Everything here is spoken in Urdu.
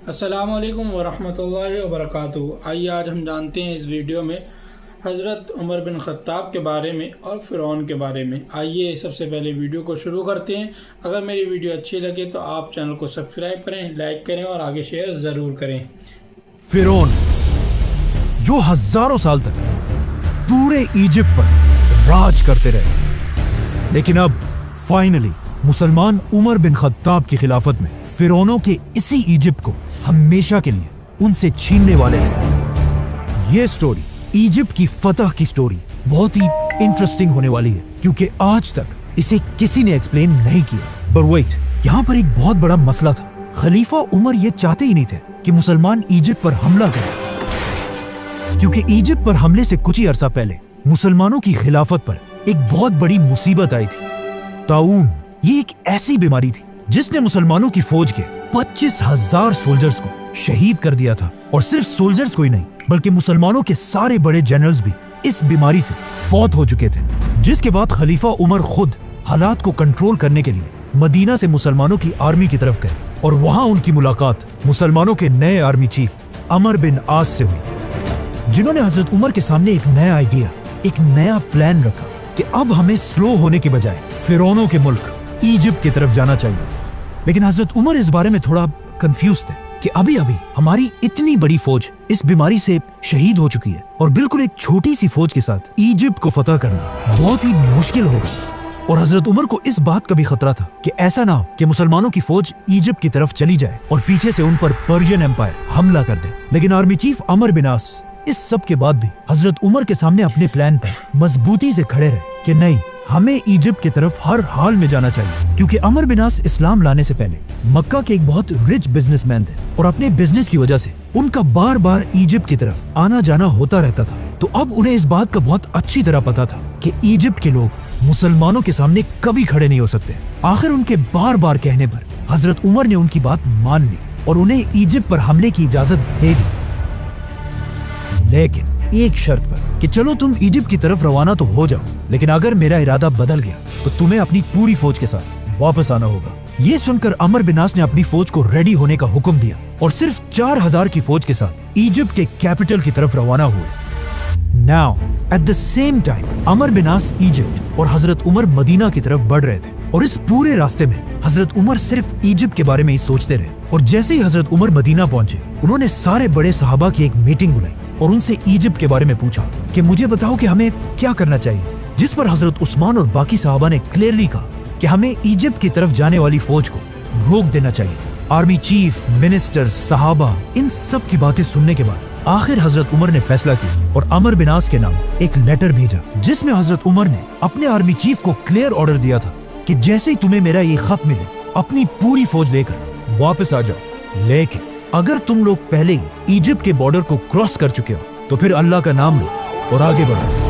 السلام علیکم ورحمۃ اللہ وبرکاتہ۔ آئیے آج ہم جانتے ہیں اس ویڈیو میں حضرت عمر بن خطاب کے بارے میں اور فرعون کے بارے میں۔ آئیے سب سے پہلے ویڈیو کو شروع کرتے ہیں۔ اگر میری ویڈیو اچھی لگے تو آپ چینل کو سبسکرائب کریں، لائک کریں اور آگے شیئر ضرور کریں۔ فرعون جو ہزاروں سال تک پورے ایجپٹ پر راج کرتے رہے، لیکن اب فائنلی مسلمان عمر بن خطاب کی خلافت میں فرعونوں کے اسی ایجپٹ کو ہمیشہ کے لیے ان سے چھیننے والے تھے۔ یہ سٹوری ایجپٹ کی فتح کی سٹوری بہت ہی انٹرسٹنگ ہونے والی ہے، کیونکہ آج تک اسے کسی نے ایکسپلین نہیں کیا۔ بٹ ویٹ، یہاں پر ایک بہت بڑا مسئلہ تھا۔ خلیفہ عمر یہ چاہتے ہی نہیں تھے کہ مسلمان ایجپٹ پر حملہ کریں، کیونکہ ایجپٹ پر حملے سے کچھ ہی عرصہ پہلے مسلمانوں کی خلافت پر ایک بہت بڑی مصیبت آئی تھی، طاعون۔ یہ ایک ایسی بیماری تھی جس نے مسلمانوں کی فوج کے 25,000 سولجرز کو شہید کر دیا تھا، اور صرف سولجرز کو ہی نہیں بلکہ مسلمانوں کے سارے بڑے جنرلز بھی اس بیماری سے فوت ہو چکے تھے، جس کے بعد خلیفہ عمر خود حالات کو کنٹرول کرنے کے لیے مدینہ سے مسلمانوں کی آرمی کی طرف گئے، اور وہاں ان کی ملاقات مسلمانوں کے نئے آرمی چیف عمر بن عاص سے ہوئی، جنہوں نے حضرت عمر کے سامنے ایک نیا آئیڈیا، ایک نیا پلان رکھا کہ اب ہمیں سلو ہونے کے بجائے فرعونوں کے ملک ایجپٹ کی طرف جانا چاہیے۔ لیکن حضرت عمر اس بارے میں تھوڑا کنفیوز تھے کہ ابھی ہماری اتنی بڑی فوج اس بیماری سے شہید ہو چکی ہے، اور بالکل ایک چھوٹی سی فوج کے ساتھ ایجپٹ کو فتح کرنا بہت ہی مشکل ہوگا۔ اور حضرت عمر کو اس بات کا بھی خطرہ تھا کہ ایسا نہ ہو کہ مسلمانوں کی فوج ایجپٹ کی طرف چلی جائے اور پیچھے سے ان پر پرشین ایمپائر حملہ کر دے۔ لیکن آرمی چیف عمر بن عاص اس سب کے بعد بھی حضرت عمر کے سامنے اپنے پلان پر مضبوطی سے کھڑے رہے کہ نہیں، ہمیں ایجپٹ کی طرف ہر حال میں جانا چاہیے، کیونکہ عمر بن عاص اسلام لانے سے پہلے مکہ کے ایک بہت رچ بزنس مین تھے، اور اپنے بزنس کی وجہ سے ان کا بار بار ایجپٹ کی طرف آنا جانا ہوتا رہتا تھا۔ تو اب انہیں اس بات کا بہت اچھی طرح پتا تھا کہ ایجپٹ کے لوگ مسلمانوں کے سامنے کبھی کھڑے نہیں ہو سکتے۔ آخر ان کے بار بار کہنے پر حضرت عمر نے ان کی بات مان لی اور انہیں ایجپٹ پر حملے کی اجازت دے دی، لیکن ایک شرط پر کہ چلو تم ایجپٹ کی طرف روانہ تو ہو جاؤ، لیکن اگر میرا ارادہ بدل گیا تو تمہیں اپنی پوری فوج کے ساتھ واپس آنا ہوگا۔ یہ سن کر عمر بن عاص نے اپنی فوج کو ریڈی ہونے کا حکم دیا اور صرف 4,000 کی فوج کے ساتھ ایجپٹ کے کیپٹل کی طرف روانہ ہوئے۔ Now, at the same time, عمر بن عاص ایجپٹ اور حضرت عمر مدینہ کی طرف بڑھ رہے تھے، اور اس پورے راستے میں حضرت عمر صرف ایجپٹ کے بارے میں ہی سوچتے رہے۔ اور جیسے ہی حضرت عمر مدینہ پہنچے، انہوں نے سارے بڑے صحابہ کی ایک میٹنگ بلائی اور ان سے ایجپٹ کے بارے میں پوچھا کہ مجھے بتاؤ کہ ہمیں کیا کرنا چاہیے، جس پر حضرت عثمان اور باقی صحابہ نے کلیئرلی کہا کہ ہمیں ایجپٹ کی طرف جانے والی فوج کو روک دینا چاہیے۔ آرمی چیف، منسٹر، صحابہ، ان سب کی باتیں سننے کے بعد آخر حضرت عمر نے فیصلہ کیا اور عمر بن عاص کے نام ایک لیٹر بھیجا، جس میں حضرت عمر نے اپنے آرمی چیف کو کلیئر آرڈر دیا تھا کہ جیسے ہی تمہیں میرا یہ خط ملے اپنی پوری فوج لے کر واپس آ جاؤ، لیکن اگر تم لوگ پہلے ہی ایجپٹ کے بارڈر کو کراس کر چکے ہو تو پھر اللہ کا نام لو اور آگے بڑھو۔